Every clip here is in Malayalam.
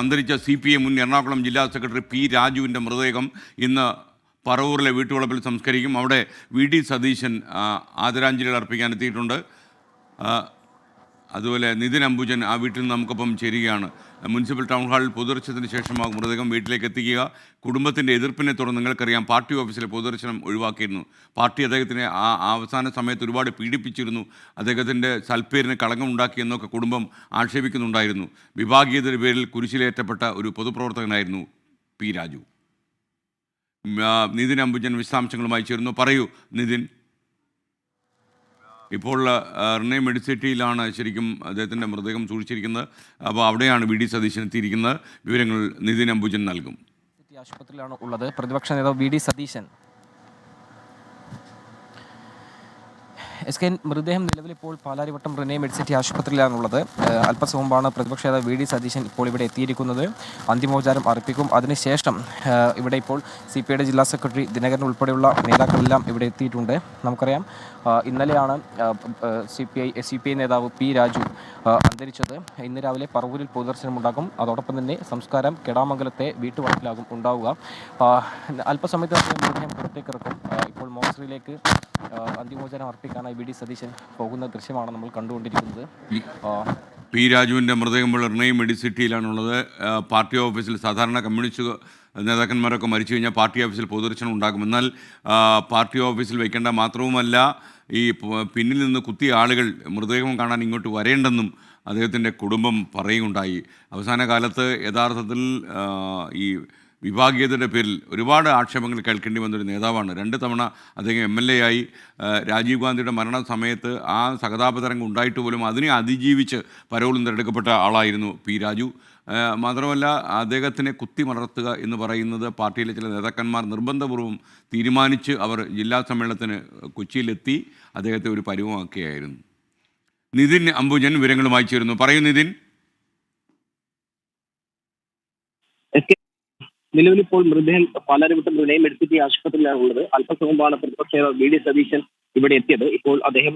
അന്തരിച്ച CPI മുൻ എറണാകുളം ജില്ലാ സെക്രട്ടറി പി രാജുവിൻ്റെ മൃതദേഹം ഇന്ന് പറവൂരിലെ വീട്ടുവളപ്പിൽ സംസ്കരിക്കും. അവിടെ VD സതീശൻ ആദരാഞ്ജലികൾ അർപ്പിക്കാൻ എത്തിയിട്ടുണ്ട്. അതുപോലെ നിതിൻ അംബുജൻ ആ വീട്ടിൽ നിന്ന് നമുക്കൊപ്പം ചേരുകയാണ്. മുനിസിപ്പൽ ടൗൺ ഹാളിൽ പൊതുദർശനത്തിന് ശേഷമാകും മൃതദേഹം വീട്ടിലേക്ക് എത്തിക്കുക. കുടുംബത്തിൻ്റെ എതിർപ്പിനെ തുടർന്ന് നിങ്ങൾക്കറിയാം പാർട്ടി ഓഫീസിലെ പൊതുദർശനം ഒഴിവാക്കിയിരുന്നു. പാർട്ടി അദ്ദേഹത്തിനെ അവസാന സമയത്ത് ഒരുപാട് പീഡിപ്പിച്ചിരുന്നു, അദ്ദേഹത്തിൻ്റെ സൽപ്പേരിന് കളങ്കമുണ്ടാക്കിയെന്നൊക്കെ കുടുംബം ആക്ഷേപിക്കുന്നുണ്ടായിരുന്നു. വിഭാഗീയതയുടെ പേരിൽ കുരിശിലേറ്റപ്പെട്ട ഒരു പൊതുപ്രവർത്തകനായിരുന്നു പി രാജു. നിതിൻ അംബുജൻ വിശദാംശങ്ങളുമായി ചേരുന്നു. പറയൂ നിതിൻ. ഇപ്പോൾ റിനെ മെഡിസിറ്റിയിലാണ് ശരിക്കും അദ്ദേഹത്തിൻ്റെ മൃതദേഹം സൂക്ഷിച്ചിരിക്കുന്നത്. അപ്പോൾ അവിടെയാണ് VD സതീശൻ എത്തിയിരിക്കുന്നത്. വിവരങ്ങൾ നിതിൻ അംബുജൻ നൽകും. ആശുപത്രിയിലാണ് ഉള്ളത് പ്രതിപക്ഷ നേതാവ് VD സതീശൻ. മൃതദേഹം നിലവിൽ ഇപ്പോൾ പാലാരിവട്ടം റിനെ മെഡിസിറ്റി ആശുപത്രിയിലാണുള്ളത്. അല്പസം മുമ്പാണ് പ്രതിപക്ഷ നേതാവ് VD സതീശൻ ഇപ്പോൾ ഇവിടെ എത്തിയിരിക്കുന്നത്. അന്തിമോപചാരം അർപ്പിക്കും. അതിനുശേഷം ഇവിടെ ഇപ്പോൾ CPIയുടെ ജില്ലാ സെക്രട്ടറി ദിനകരൻ ഉൾപ്പെടെയുള്ള നേതാക്കളെല്ലാം ഇവിടെ എത്തിയിട്ടുണ്ട്. നമുക്കറിയാം ഇന്നലെയാണ് CPI നേതാവ് പി രാജു അന്തരിച്ചത്. ഇന്ന് രാവിലെ പറവൂരിൽ പൊതുദർശനം ഉണ്ടാകും. അതോടൊപ്പം തന്നെ സംസ്കാരം കെടാമംഗലത്തെ വീട്ടുവളപ്പിലാകും ഉണ്ടാവുക. അല്പസമയത്ത് മൃതദേഹം പുറത്തേക്ക് ഇറക്കും. ഇപ്പോൾ മോർച്ചറിയിലേക്ക് അന്തിമോപചാരം അർപ്പിക്കാനായി VD സതീശൻ പോകുന്ന ദൃശ്യമാണ് നമ്മൾ കണ്ടുകൊണ്ടിരിക്കുന്നത്. പി രാജുവിൻ്റെ മൃതദേഹം റിനെ മെഡിസിറ്റിയിലാണുള്ളത്. പാർട്ടി ഓഫീസിൽ സാധാരണ കമ്മ്യൂണിസ്റ്റ് നേതാക്കന്മാരൊക്കെ മരിച്ചു കഴിഞ്ഞാൽ പാർട്ടി ഓഫീസിൽ പൊതുദർശനം ഉണ്ടാകും. എന്നാൽ പാർട്ടി ഓഫീസിൽ വയ്ക്കേണ്ട മാത്രവുമല്ല, ഈ പിന്നിൽ നിന്ന് കുത്തിയ ആളുകൾ മൃതദേഹം കാണാൻ ഇങ്ങോട്ട് വരേണ്ടെന്നും അദ്ദേഹത്തിൻ്റെ കുടുംബം പറയുകയുണ്ടായി. അവസാന കാലത്ത് യഥാർത്ഥത്തിൽ ഈ വിഭാഗീയതയുടെ പേരിൽ ഒരുപാട് ആക്ഷേപങ്ങൾ കേൾക്കേണ്ടി വന്നൊരു നേതാവാണ്. 2 തവണ അദ്ദേഹം MLA ആയി. രാജീവ് ഗാന്ധിയുടെ മരണസമയത്ത് ആ സഹതാപതരംഗം ഉണ്ടായിട്ട് പോലും അതിനെ അതിജീവിച്ച് പരോളിൽ തിരഞ്ഞെടുക്കപ്പെട്ട ആളായിരുന്നു പി രാജു. മാത്രമല്ല അദ്ദേഹത്തിനെ കുത്തിമലർത്തുക എന്ന് പറയുന്നത് പാർട്ടിയിലെ ചില നേതാക്കന്മാർ നിർബന്ധപൂർവ്വം തീരുമാനിച്ച് അവർ ജില്ലാ സമ്മേളനത്തിന് കൊച്ചിയിലെത്തി അദ്ദേഹത്തെ ഒരു പരുവമാക്കുകയായിരുന്നു. നിതിൻ അംബുജൻ വിവരങ്ങളുമായി ചേരുന്നു. പറയൂ നിതിൻ. നിലവിൽ ഇപ്പോൾ മൃതദേഹം പാലാരിവട്ടം റിനെ മെഡിസിറ്റി ആശുപത്രിയിലാണ് ഉള്ളത്. അല്പസം മുമ്പാണ് പ്രതിപക്ഷ നേതാവ് VD സതീശൻ ഇവിടെ എത്തിയത്. ഇപ്പോൾ അദ്ദേഹം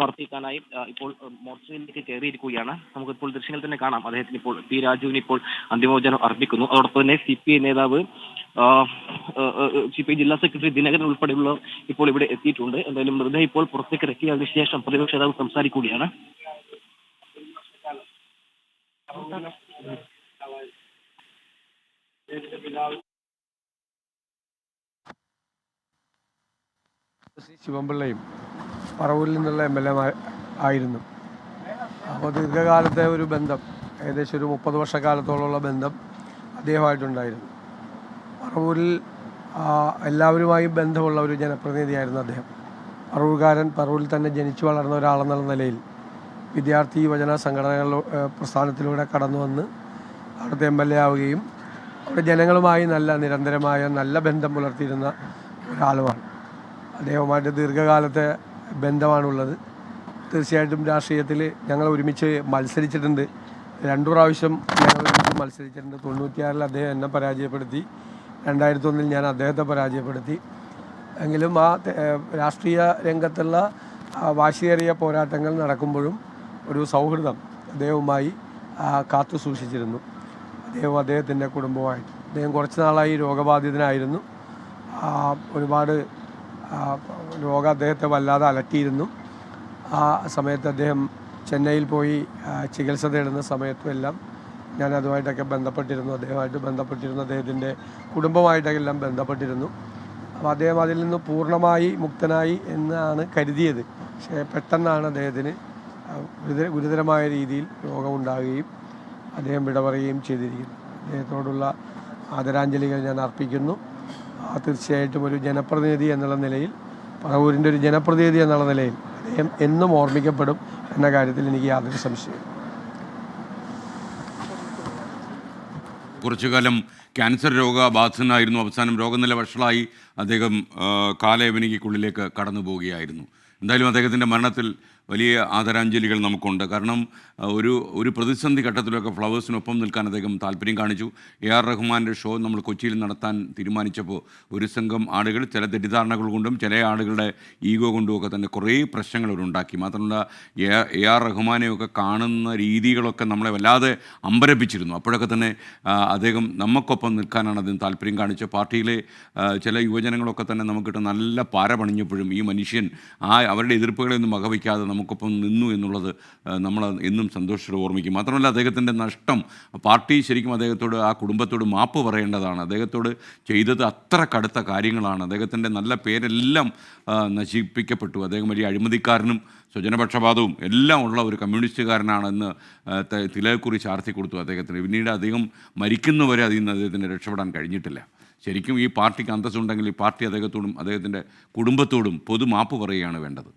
അർപ്പിക്കാനായി ഇപ്പോൾ മോർച്ചറിയിലേക്ക് കയറിയിരിക്കുകയാണ്. നമുക്കിപ്പോൾ ദൃശ്യങ്ങൾ തന്നെ കാണാം. അദ്ദേഹത്തിന് ഇപ്പോൾ പി രാജുവിന് ഇപ്പോൾ അന്തിമോപചാരം അർപ്പിക്കുന്നു. അതോടൊപ്പം തന്നെ CPI നേതാവ് CPI ജില്ലാ സെക്രട്ടറി ദിനകരൻ ഉൾപ്പെടെയുള്ള ഇപ്പോൾ ഇവിടെ എത്തിയിട്ടുണ്ട്. എന്തായാലും മൃതദേഹം ഇപ്പോൾ പുറത്തേക്ക് ഇറക്കിയതിനു ശേഷം പ്രതിപക്ഷ നേതാവ് സംസാരിക്കുകയാണ്. ശിവൻപിള്ളയും പറവൂരിൽ നിന്നുള്ള MLA ആയിരുന്നു. അപ്പോൾ ദീർഘകാലത്തെ ഒരു ബന്ധം, ഏകദേശം ഒരു 30 വർഷക്കാലത്തോളമുള്ള ബന്ധം അദ്ദേഹമായിട്ടുണ്ടായിരുന്നു. പറവൂരിൽ എല്ലാവരുമായും ബന്ധമുള്ള ഒരു ജനപ്രതിനിധിയായിരുന്നു അദ്ദേഹം. പറവൂർകാരൻ, പറവൂരിൽ തന്നെ ജനിച്ചു വളർന്ന ഒരാളെന്നുള്ള നിലയിൽ വിദ്യാർത്ഥി യുവജന സംഘടനകളുടെ പ്രസ്ഥാനത്തിലൂടെ കടന്നു വന്ന് അവിടുത്തെ MLA ആവുകയും അവിടെ ജനങ്ങളുമായി നിരന്തരമായ നല്ല ബന്ധം പുലർത്തിയിരുന്ന ഒരാളുമാണ്. അദ്ദേഹവുമായിട്ട് ദീർഘകാലത്തെ ബന്ധമാണുള്ളത്. തീർച്ചയായിട്ടും രാഷ്ട്രീയത്തിൽ ഞങ്ങൾ ഒരുമിച്ച് മത്സരിച്ചിട്ടുണ്ട്. 2 പ്രാവശ്യം ഞങ്ങൾ ഒരുമിച്ച് മത്സരിച്ചിട്ടുണ്ട്. 96-ൽ അദ്ദേഹം എന്നെ പരാജയപ്പെടുത്തി, 2001-ൽ ഞാൻ അദ്ദേഹത്തെ പരാജയപ്പെടുത്തി. എങ്കിലും ആ രാഷ്ട്രീയ രംഗത്തുള്ള വാശിയേറിയ പോരാട്ടങ്ങൾ നടക്കുമ്പോഴും ഒരു സൗഹൃദം അദ്ദേഹവുമായി കാത്തു സൂക്ഷിച്ചിരുന്നു. അദ്ദേഹത്തിൻ്റെ കുടുംബമായിട്ട്. അദ്ദേഹം കുറച്ച് നാളായി രോഗബാധിതനായിരുന്നു. ഒരുപാട് രോഗം അദ്ദേഹത്തെ വല്ലാതെ അലട്ടിയിരുന്നു. ആ സമയത്ത് അദ്ദേഹം ചെന്നൈയിൽ പോയി ചികിത്സ തേടുന്ന സമയത്തും എല്ലാം ഞാൻ അതുമായിട്ടൊക്കെ ബന്ധപ്പെട്ടിരുന്നു. അദ്ദേഹത്തിൻ്റെ കുടുംബമായിട്ടെല്ലാം ബന്ധപ്പെട്ടിരുന്നു. അപ്പോൾ അദ്ദേഹം അതിൽ നിന്ന് പൂർണ്ണമായി മുക്തനായി എന്നാണ് കരുതിയത്. പക്ഷേ പെട്ടെന്നാണ് അദ്ദേഹത്തിന് ഗുരുതരമായ രീതിയിൽ രോഗമുണ്ടാകുകയും അദ്ദേഹം വിട പറയുകയും ചെയ്തിരിക്കുന്നു. അദ്ദേഹത്തോടുള്ള ആദരാഞ്ജലികൾ ഞാൻ അർപ്പിക്കുന്നു. തീർച്ചയായിട്ടും ഒരു ജനപ്രതിനിധി എന്നുള്ള നിലയിൽ, പറവൂരിൻ്റെ ഒരു ജനപ്രതിനിധി എന്നുള്ള നിലയിൽ അദ്ദേഹം എന്നും ഓർമ്മിക്കപ്പെടും എന്ന കാര്യത്തിൽ എനിക്ക് യാതൊരു സംശയവും. കുറച്ചുകാലം ക്യാൻസർ രോഗബാധിതനായിരുന്നു. അവസാനം രോഗനില വഷളായി അദ്ദേഹം കാലയവനികയ്ക്കുള്ളിലേക്ക് കടന്നു പോവുകയായിരുന്നു. എന്തായാലും അദ്ദേഹത്തിൻ്റെ മരണത്തിൽ വലിയ ആദരാഞ്ജലികൾ നമുക്കുണ്ട്. കാരണം ഒരു പ്രതിസന്ധി ഘട്ടത്തിലൊക്കെ ഫ്ലവേഴ്സിനൊപ്പം നിൽക്കാൻ അദ്ദേഹം താല്പര്യം കാണിച്ചു. AR റഹ്മാൻ്റെ ഷോ നമ്മൾ കൊച്ചിയിൽ നടത്താൻ തീരുമാനിച്ചപ്പോൾ ഒരു സംഘം ആളുകൾ ചില തെറ്റിദ്ധാരണകൾ കൊണ്ടും ചില ആളുകളുടെ ഈഗോ കൊണ്ടും ഒക്കെ തന്നെ കുറേ പ്രശ്നങ്ങൾ അവരുണ്ടാക്കി. മാത്രമല്ല AR റഹ്മാനെയൊക്കെ കാണുന്ന രീതികളൊക്കെ നമ്മളെ വല്ലാതെ അമ്പരപ്പിച്ചിരുന്നു. അപ്പോഴൊക്കെ തന്നെ അദ്ദേഹം നമുക്കൊപ്പം നിൽക്കാനാണ് അദ്ദേഹം താല്പര്യം കാണിച്ചത്. പാർട്ടിയിലെ ചില യുവജനങ്ങളൊക്കെ തന്നെ നമുക്കിട്ട് നല്ല പാര പണിഞ്ഞപ്പോഴും ഈ മനുഷ്യൻ അവരുടെ എതിർപ്പുകളെയൊന്നും വകവയ്ക്കാതെ നമുക്കൊപ്പം നിന്നു എന്നുള്ളത് നമ്മൾ എന്നും സന്തോഷത്തോടെ ഓർമ്മിക്കും. മാത്രമല്ല അദ്ദേഹത്തിൻ്റെ നഷ്ടം പാർട്ടി ശരിക്കും അദ്ദേഹത്തോട് ആ കുടുംബത്തോട് മാപ്പ് പറയേണ്ടതാണ്. അദ്ദേഹത്തോട് ചെയ്തത് അത്ര കടുത്ത കാര്യങ്ങളാണ്. അദ്ദേഹത്തിൻ്റെ നല്ല പേരെല്ലാം നശിപ്പിക്കപ്പെട്ടു. അദ്ദേഹം വലിയ അഴിമതിക്കാരനും സ്വജനപക്ഷപാതവും എല്ലാം ഉള്ള ഒരു കമ്മ്യൂണിസ്റ്റുകാരനാണെന്ന് തിലകക്കുറി ചാർത്തി കൊടുത്തു അദ്ദേഹത്തിന്. പിന്നീട് അദ്ദേഹം മരിക്കുന്നവരെ അതിൽ നിന്ന് അദ്ദേഹത്തിന് രക്ഷപ്പെടാൻ കഴിഞ്ഞിട്ടില്ല. ശരിക്കും ഈ പാർട്ടിക്ക് അന്തസ്സുണ്ടെങ്കിൽ ഈ പാർട്ടി അദ്ദേഹത്തോടും അദ്ദേഹത്തിൻ്റെ കുടുംബത്തോടും പൊതു മാപ്പ് പറയുകയാണ് വേണ്ടത്.